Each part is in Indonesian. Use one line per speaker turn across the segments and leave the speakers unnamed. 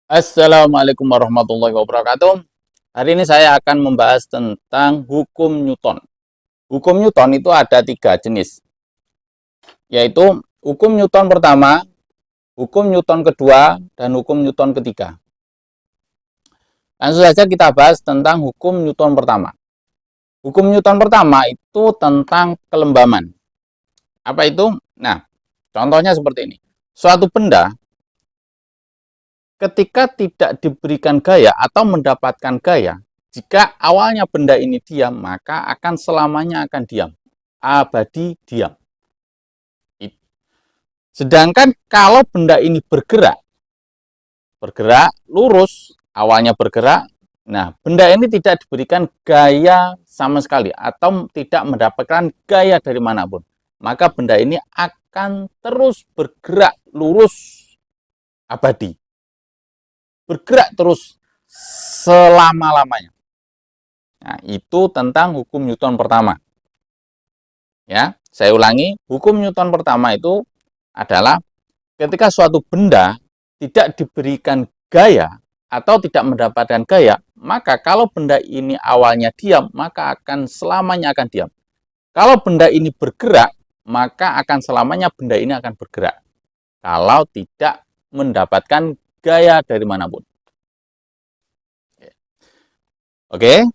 Assalamualaikum warahmatullahi wabarakatuh. Hari ini saya akan membahas tentang hukum Newton. Hukum Newton itu ada 3 jenis, yaitu hukum Newton pertama, hukum Newton kedua, dan hukum Newton ketiga. Langsung saja kita bahas tentang hukum Newton pertama. Hukum Newton pertama itu tentang kelembaman. Apa itu? Nah, contohnya seperti ini. Suatu benda ketika tidak diberikan gaya atau mendapatkan gaya, jika awalnya benda ini diam, maka akan selamanya akan diam. Abadi diam. Sedangkan kalau benda ini bergerak lurus, awalnya bergerak, nah benda ini tidak diberikan gaya sama sekali atau tidak mendapatkan gaya dari manapun, maka benda ini akan terus bergerak lurus abadi. Bergerak terus selama-lamanya. Nah, itu tentang hukum Newton pertama. Ya, saya ulangi, hukum Newton pertama itu adalah ketika suatu benda tidak diberikan gaya atau tidak mendapatkan gaya, maka kalau benda ini awalnya diam, maka akan selamanya akan diam. Kalau benda ini bergerak, maka akan selamanya benda ini akan bergerak. Kalau tidak mendapatkan gaya dari manapun. Oke.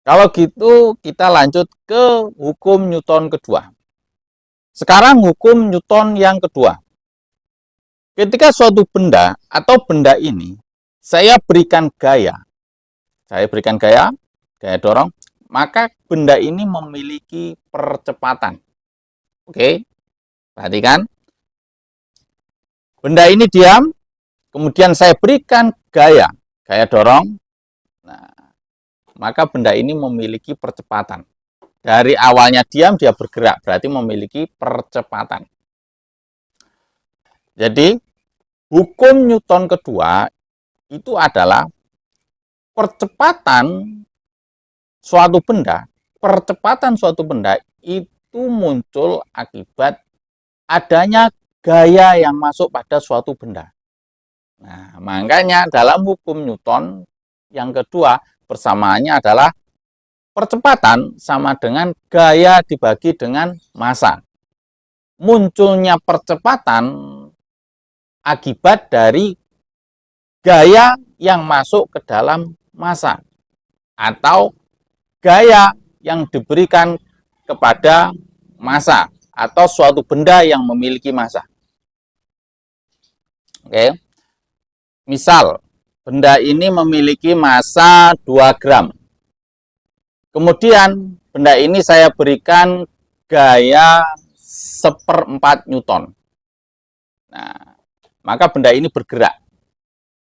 Kalau gitu kita lanjut ke hukum Newton kedua. Sekarang hukum Newton yang kedua. Ketika suatu benda atau benda ini saya berikan gaya dorong, maka benda ini memiliki percepatan. Oke. Perhatikan. Benda ini diam, kemudian saya berikan gaya dorong. Nah, maka benda ini memiliki percepatan. Dari awalnya diam, dia bergerak, berarti memiliki percepatan. Jadi, hukum Newton kedua itu adalah percepatan suatu benda itu muncul akibat adanya gaya yang masuk pada suatu benda. Nah, makanya dalam hukum Newton yang kedua, persamaannya adalah percepatan sama dengan gaya dibagi dengan massa. Munculnya percepatan akibat dari gaya yang masuk ke dalam massa atau gaya yang diberikan kepada massa atau suatu benda yang memiliki massa. Oke. Misal, benda ini memiliki massa 2 gram. Kemudian, benda ini saya berikan gaya 1/4 Newton. Nah, maka benda ini bergerak.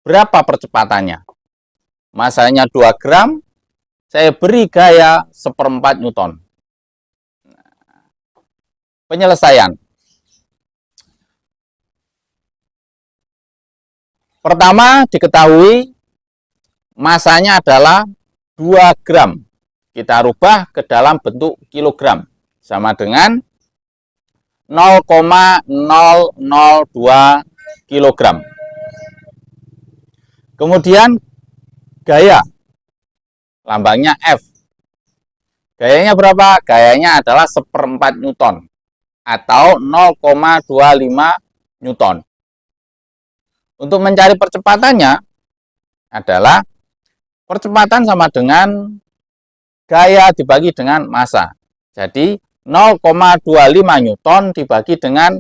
Berapa percepatannya? Massanya 2 gram, saya beri gaya 1/4 Newton. Penyelesaian. Pertama, diketahui massanya adalah 2 gram. Kita rubah ke dalam bentuk kilogram. Sama dengan 0,002 kilogram. Kemudian gaya. Lambangnya F. Gayanya berapa? Gayanya adalah 1/4 Newton. Atau 0,25 Newton. Untuk mencari percepatannya adalah percepatan sama dengan gaya dibagi dengan massa. Jadi 0,25 Newton dibagi dengan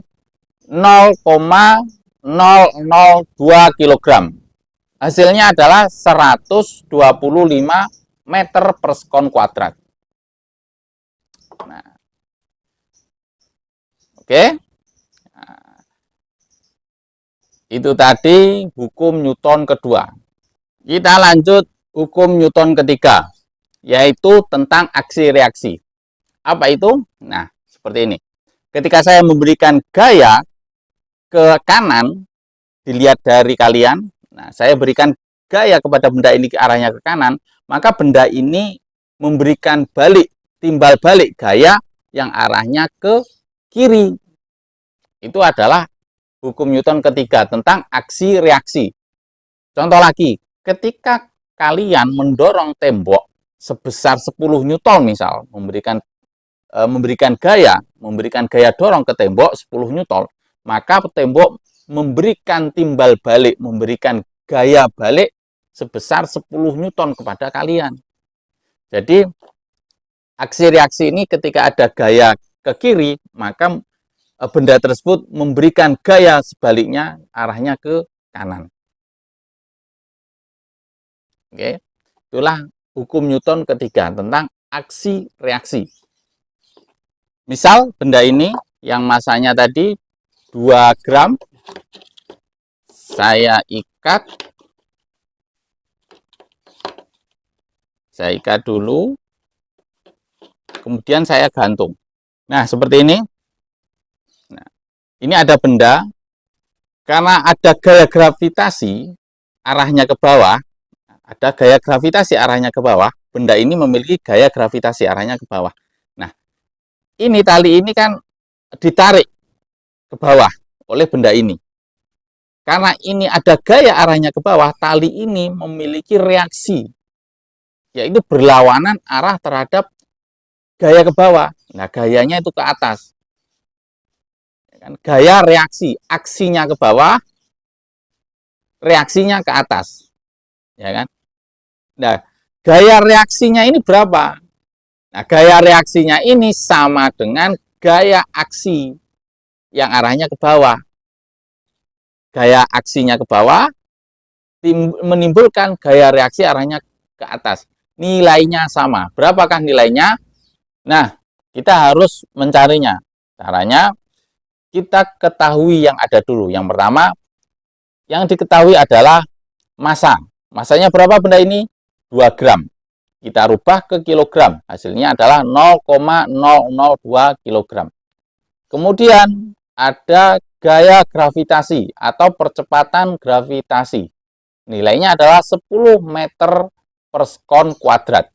0,002 kg. Hasilnya adalah 125 meter per sekon kuadrat. Nah, oke. Itu tadi hukum Newton kedua. Kita lanjut hukum Newton ketiga, yaitu tentang aksi reaksi. Apa itu? Nah, seperti ini. Ketika saya memberikan gaya ke kanan, dilihat dari kalian, nah, saya berikan gaya kepada benda ini ke arahnya ke kanan, maka benda ini memberikan timbal balik gaya yang arahnya ke kiri. Itu adalah hukum Newton ketiga tentang aksi reaksi. Contoh lagi, ketika kalian mendorong tembok sebesar 10 Newton misal, memberikan gaya dorong ke tembok 10 Newton, maka tembok memberikan timbal balik, memberikan gaya balik sebesar 10 Newton kepada kalian. Jadi aksi reaksi ini ketika ada gaya ke kiri, maka benda tersebut memberikan gaya sebaliknya, arahnya ke kanan. Oke, itulah hukum Newton ketiga tentang aksi reaksi. Misal benda ini yang masanya tadi 2 gram, saya ikat dulu, kemudian saya gantung. Nah, seperti ini. Nah, ini ada benda, karena ada gaya gravitasi arahnya ke bawah, benda ini memiliki gaya gravitasi arahnya ke bawah. Nah, ini tali ini kan ditarik ke bawah oleh benda ini. Karena ini ada gaya arahnya ke bawah, tali ini memiliki reaksi, yaitu berlawanan arah terhadap gaya ke bawah. Nah, gayanya itu ke atas. Gaya reaksi, aksinya ke bawah, reaksinya ke atas. Ya kan? Nah, gaya reaksinya ini berapa? Nah, gaya reaksinya ini sama dengan gaya aksi yang arahnya ke bawah. Gaya aksinya ke bawah menimbulkan gaya reaksi arahnya ke atas. Nilainya sama. Berapakah nilainya? Nah, kita harus mencarinya. Caranya, kita ketahui yang ada dulu. Yang pertama, yang diketahui adalah massa. Massanya berapa benda ini? 2 gram. Kita rubah ke kilogram. Hasilnya adalah 0,002 kilogram. Kemudian ada gaya gravitasi atau percepatan gravitasi. Nilainya adalah 10 meter per sekon kuadrat.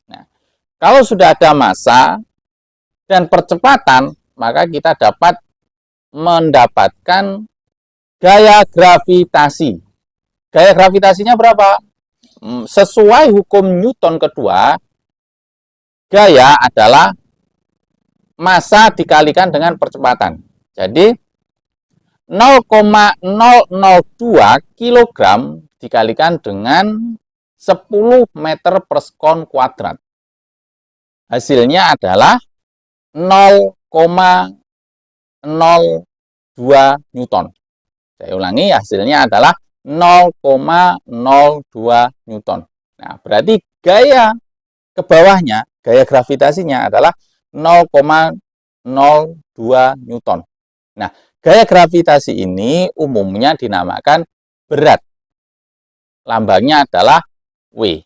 Nah, kalau sudah ada massa dan percepatan, maka kita dapat mendapatkan gaya gravitasi. Gaya gravitasinya berapa? Sesuai hukum Newton kedua, gaya adalah massa dikalikan dengan percepatan. Jadi 0,002 kg dikalikan dengan 10 meter per sekon kuadrat. Hasilnya adalah 0,02 Newton. Saya ulangi, hasilnya adalah 0,02 Newton. Nah, berarti gaya ke bawahnya, gaya gravitasinya adalah 0,02 Newton. Nah, gaya gravitasi ini umumnya dinamakan berat. Lambangnya adalah W.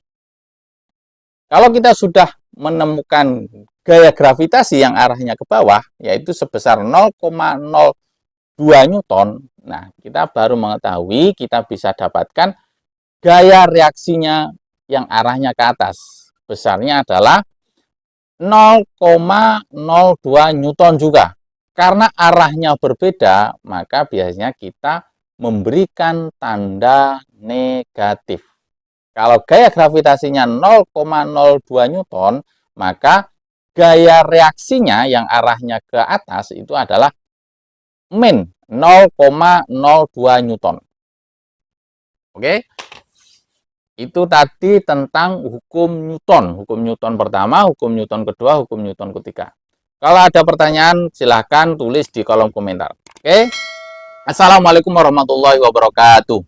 Kalau kita sudah menemukan gaya gravitasi yang arahnya ke bawah, yaitu sebesar 0,02 Newton, nah, kita baru mengetahui, kita bisa dapatkan gaya reaksinya yang arahnya ke atas. Besarnya adalah 0,02 Newton juga. Karena arahnya berbeda, maka biasanya kita memberikan tanda negatif. Kalau gaya gravitasinya 0,02 Newton, maka gaya reaksinya yang arahnya ke atas itu adalah min 0,02 Newton. Oke? Itu tadi tentang hukum Newton. Hukum Newton pertama, hukum Newton kedua, hukum Newton ketiga. Kalau ada pertanyaan, silahkan tulis di kolom komentar. Oke? Assalamualaikum warahmatullahi wabarakatuh.